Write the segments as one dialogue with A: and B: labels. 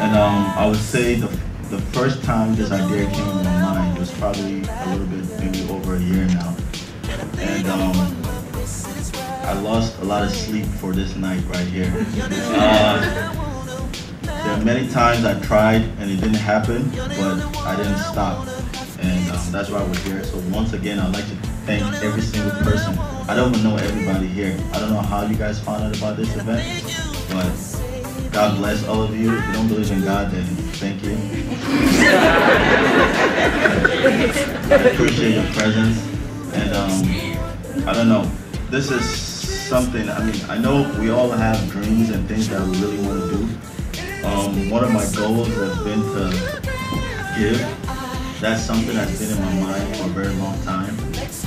A: And I would say the first time this idea came in my mind was probably a little bit, maybe over a year now. And I lost a lot of sleep for this night right here. There are many times I tried and it didn't happen, but I didn't stop. And that's why we're here. So once again, I'd like to thank every single person. I don't even know everybody here. I don't know how you guys found out about this event, but God bless all of you. If you don't believe in God, then thank you. I appreciate your presence. And I don't know, this is something, I mean, I know we all have dreams and things that we really want to do. One of my goals has been to give. That's something that's been in my mind for a very long time.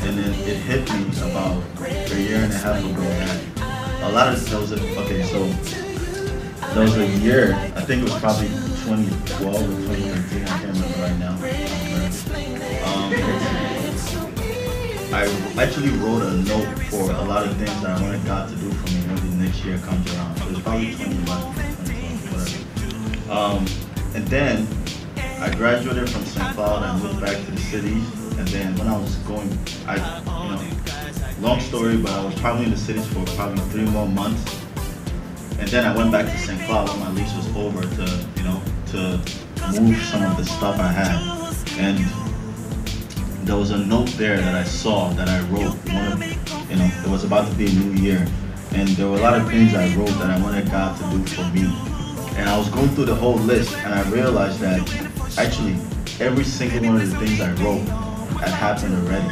A: And then it hit me about a year and a half ago that a lot of those, okay, so there was a year, I think it was probably 2012 or 2013, I can't remember right now. I actually wrote a note for a lot of things that I wanted God to do for me when the next year comes around. So it was probably 2011, 2012, whatever. And then I graduated from St. Cloud and moved back to the city. And then when I was going, long story, but I was probably in the cities for probably 3 more months. And then I went back to St. Cloud when my lease was over to move some of the stuff I had. And there was a note there that I saw that I wrote. It was about to be a new year. And there were a lot of things I wrote that I wanted God to do for me. And I was going through the whole list and I realized that actually every single one of the things I wrote had happened already.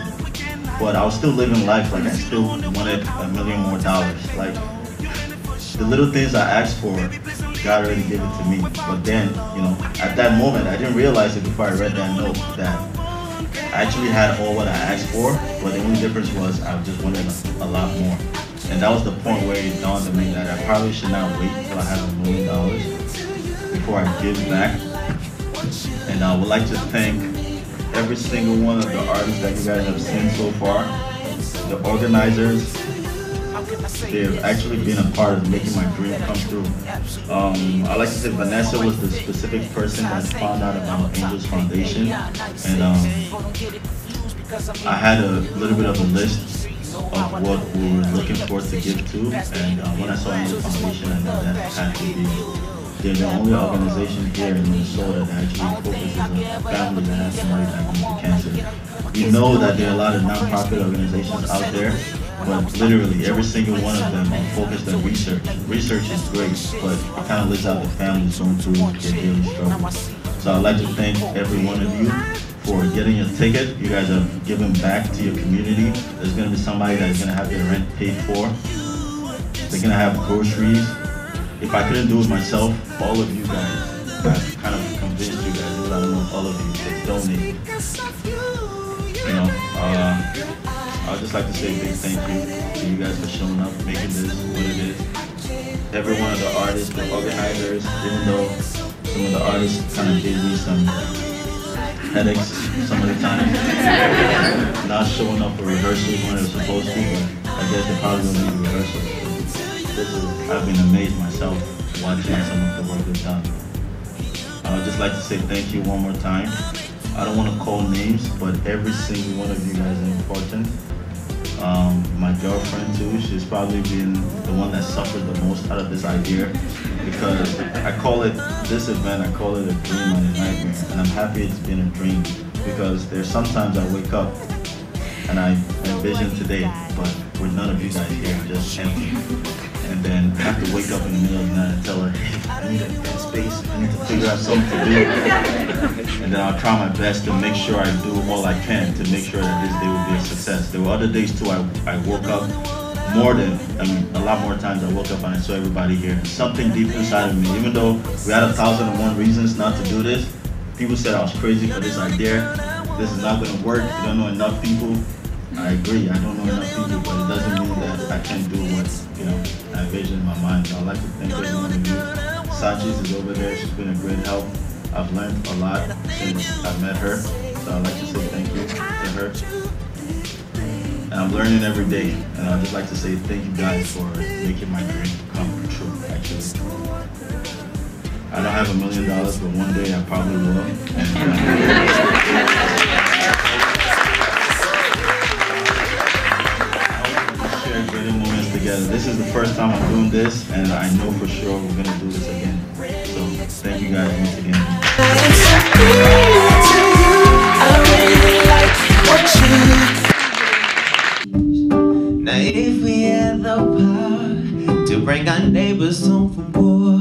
A: But I was still living life like I still wanted $1 million more. Like, the little things I asked for, God already gave it to me. But then, at that moment, I didn't realize it before I read that note that I actually had all what I asked for, but the only difference was I just wanted a lot more. And that was the point where it dawned on me that I probably should not wait until I have $1 million before I give back. And I would like to thank every single one of the artists that you guys have seen so far, the organizers. They've actually been a part of making my dream come true. I like to say Vanessa was the specific person that found out about Angels Foundation. And I had a little bit of a list of what we were looking for to give to. And when I saw Angels Foundation, I know that had to be. They're the only organization here in Minnesota that actually focuses on families that have somebody diagnosed with cancer. We know that there are a lot of nonprofit organizations out there, but literally every single one of them are focused on research. Research is great, but it kind of lives out the families going through their daily struggles. So I'd like to thank every one of you for getting your ticket. You guys have given back to your community. There's going to be somebody that's going to have their rent paid for. They're going to have groceries. If I couldn't do it myself, all of you guys, I've kind of convinced you guys, but I don't know all of you, to donate. I'd just like to say a big thank you to you guys for showing up, making this what it is. Every one of the artists, the organizers, even though some of the artists kind of gave me some headaches some of the time, not showing up for rehearsals when they were supposed to, but I guess they probably don't need rehearsals. I've been amazed myself watching some of the work we've done. I would just like to say thank you one more time. I don't want to call names, but every single one of you guys are important. My girlfriend too, she's probably been the one that suffered the most out of this idea, because I call it, this event, I call it a dream and a nightmare, and I'm happy it's been a dream, because there's sometimes I wake up and I envision today, but with none of you guys here, just empty. And then I have to wake up in the middle of the night and tell her, hey, I need a space, I need to figure out something to do. And then I'll try my best to make sure I do all I can to make sure that this day will be a success. There were other days too, I woke up a lot more times I woke up and I saw everybody here. Something deep inside of me, even though we had 1,001 reasons not to do this, people said I was crazy for this idea. This is not going to work, you don't know enough people. I agree, I don't know enough people, but it doesn't mean that I can't do what, I envision in my mind. So I'd like to thank every one of you. Sanchez is over there, she's been a great help. I've learned a lot since I met her, so I'd like to say thank you to her. And I'm learning every day, and I'd just like to say thank you guys for making my dream come true, actually. I don't have $1 million, but one day I probably will. And, share great moments together. This is the first time I'm doing this, and I know for sure we're gonna do this again. So thank you guys once again.
B: Now if we had the power to bring our neighbors home from war,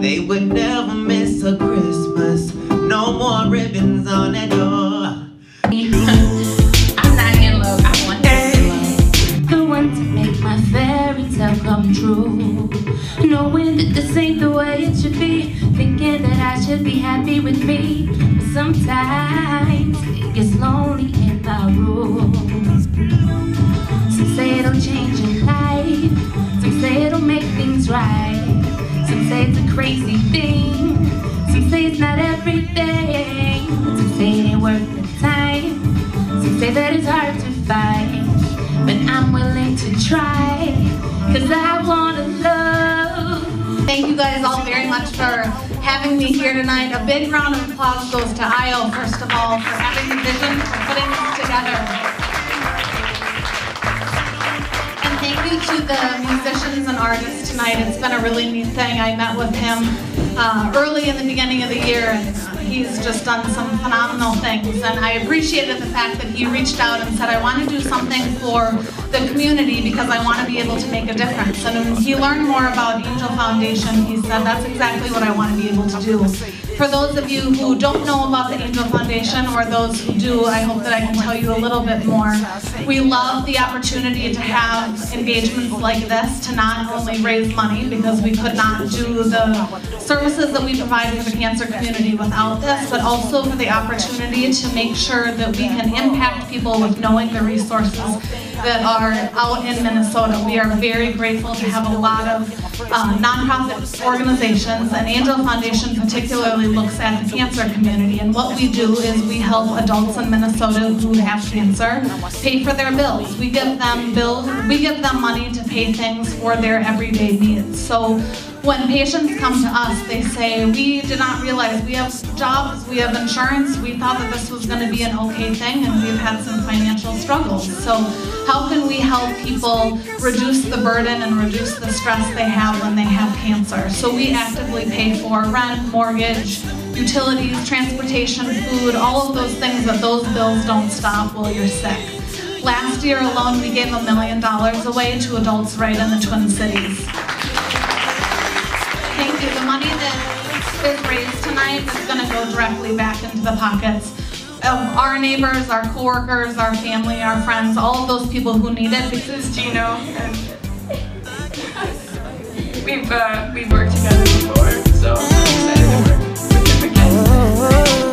B: they would never miss a Christmas. No more ribbons on their door.
C: I'm not in love, I want to be loved. The one to make my fairy tale come true. Knowing that this ain't the way it should be. Thinking that I should be happy with me. But sometimes it gets lonely in my room. Some say it'll change your life. Some say it'll make things right. Some say it's a crazy thing. Some say it's not everything. Some say it ain't worth the time. Some say that it's hard to find. But I'm willing to try, 'cause I wanna love.
D: Thank you guys all very much for having me here tonight. A big round of applause goes to IO, first of all, for having the vision, for putting this together. And thank you to the musicians and artists tonight. It's been a really neat thing. I met with him early in the beginning of the year, and he's just done some phenomenal things. And I appreciated the fact that he reached out and said, I want to do something for the community because I want to be able to make a difference. And when he learned more about Angel Foundation, he said, that's exactly what I want to be able to do. For those of you who don't know about the Angel Foundation, or those who do, I hope that I can tell you a little bit more. We love the opportunity to have engagements like this, to not only raise money, because we could not do the services that we provide for the cancer community without this, but also for the opportunity to make sure that we can impact people with knowing the resources that are out in Minnesota. We are very grateful to have a lot of nonprofit organizations, and Angel Foundation particularly looks at the cancer community. And what we do is we help adults in Minnesota who have cancer pay for their bills. We give them money to pay things for their everyday needs. So when patients come to us, they say, we did not realize we have jobs, we have insurance, we thought that this was going to be an okay thing, and we've had some financial struggles. So how can we help people reduce the burden and reduce the stress they have when they have cancer? So we actively pay for rent, mortgage, utilities, transportation, food, all of those things, that those bills don't stop while you're sick. Last year alone, we gave $1 million away to adults right in the Twin Cities. Thank you. The money that is raised tonight is going to go directly back into the pockets of our neighbors, our coworkers, our family, our friends, all of those people who need it.
E: This is Gino, and we've worked together before, so I'm excited to work with him again.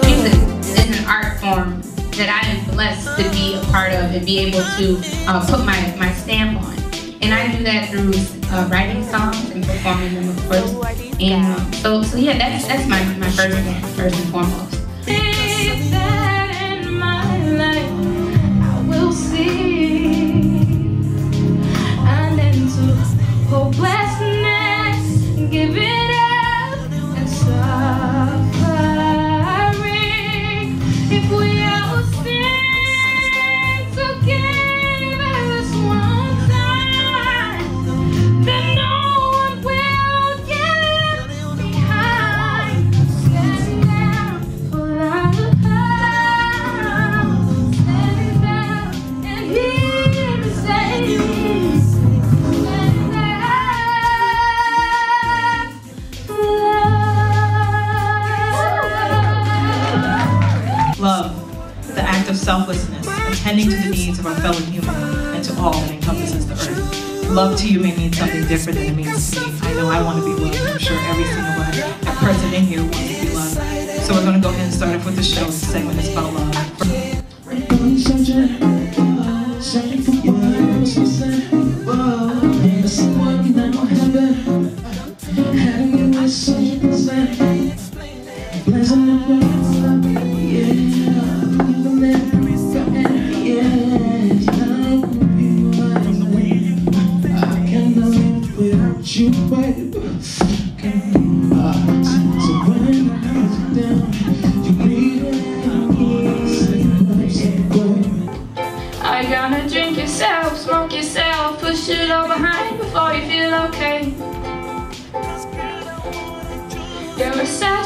C: Music is an art form that I am blessed to be a part of and be able to put my stamp on. And I do that through writing songs and performing them, of course. And so yeah, that's my first and foremost. That in my life I will see an end to hopelessness, give it up and suffering. If we all stand together as one time, then no one will get left behind. Standing down for love, standing down and hear me say, standing down for love.
F: Love, the act of selflessness, attending to the needs of our fellow human and to all that encompasses the earth. Love to you may mean something different than it means to me. I know I want to be loved. I'm sure every single person in here wants to be loved. So we're going to go ahead and start off with the show. This segment is about love.
G: You, baby.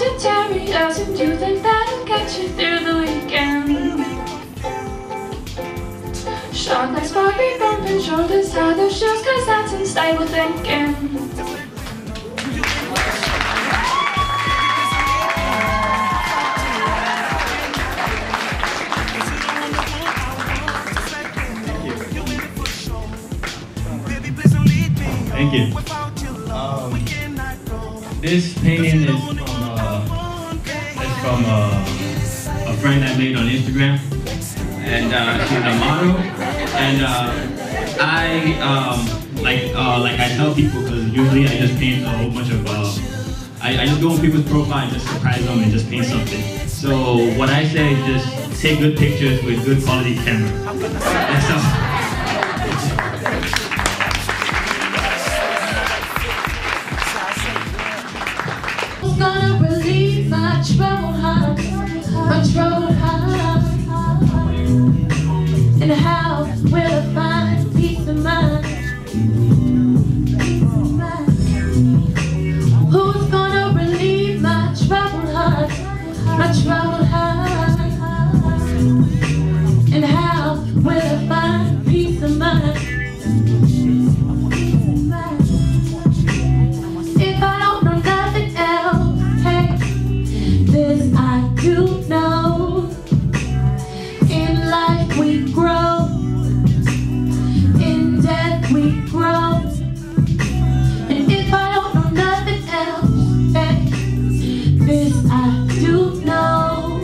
C: Sagittarius, and you think that'll get you through the weekend. Shark like Sparky bumping shoulders, tie those shoes, cause that's unstable thinking.
G: Thank you. This painting is from a friend I made on Instagram, and she's a model. And like I tell people, because usually I just paint a whole bunch of I just go on people's profile and just surprise them and just paint something. So what I say is just take good pictures with good quality camera. That's all.
C: Gonna relieve my troubled heart, and how will I find peace of mind? Who's gonna relieve my troubled heart, and how will I find peace of mind? If I don't know nothing else, this I do know. In life we grow, in death we grow. And if I don't know nothing else, this I do know.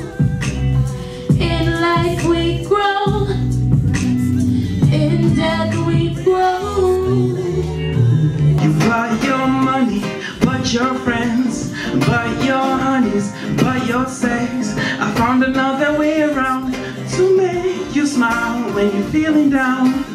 C: In life we grow, in death we grow.
H: You brought your money, but your friends, but your honeys, but your sex. I found another way around to make you smile when you're feeling down.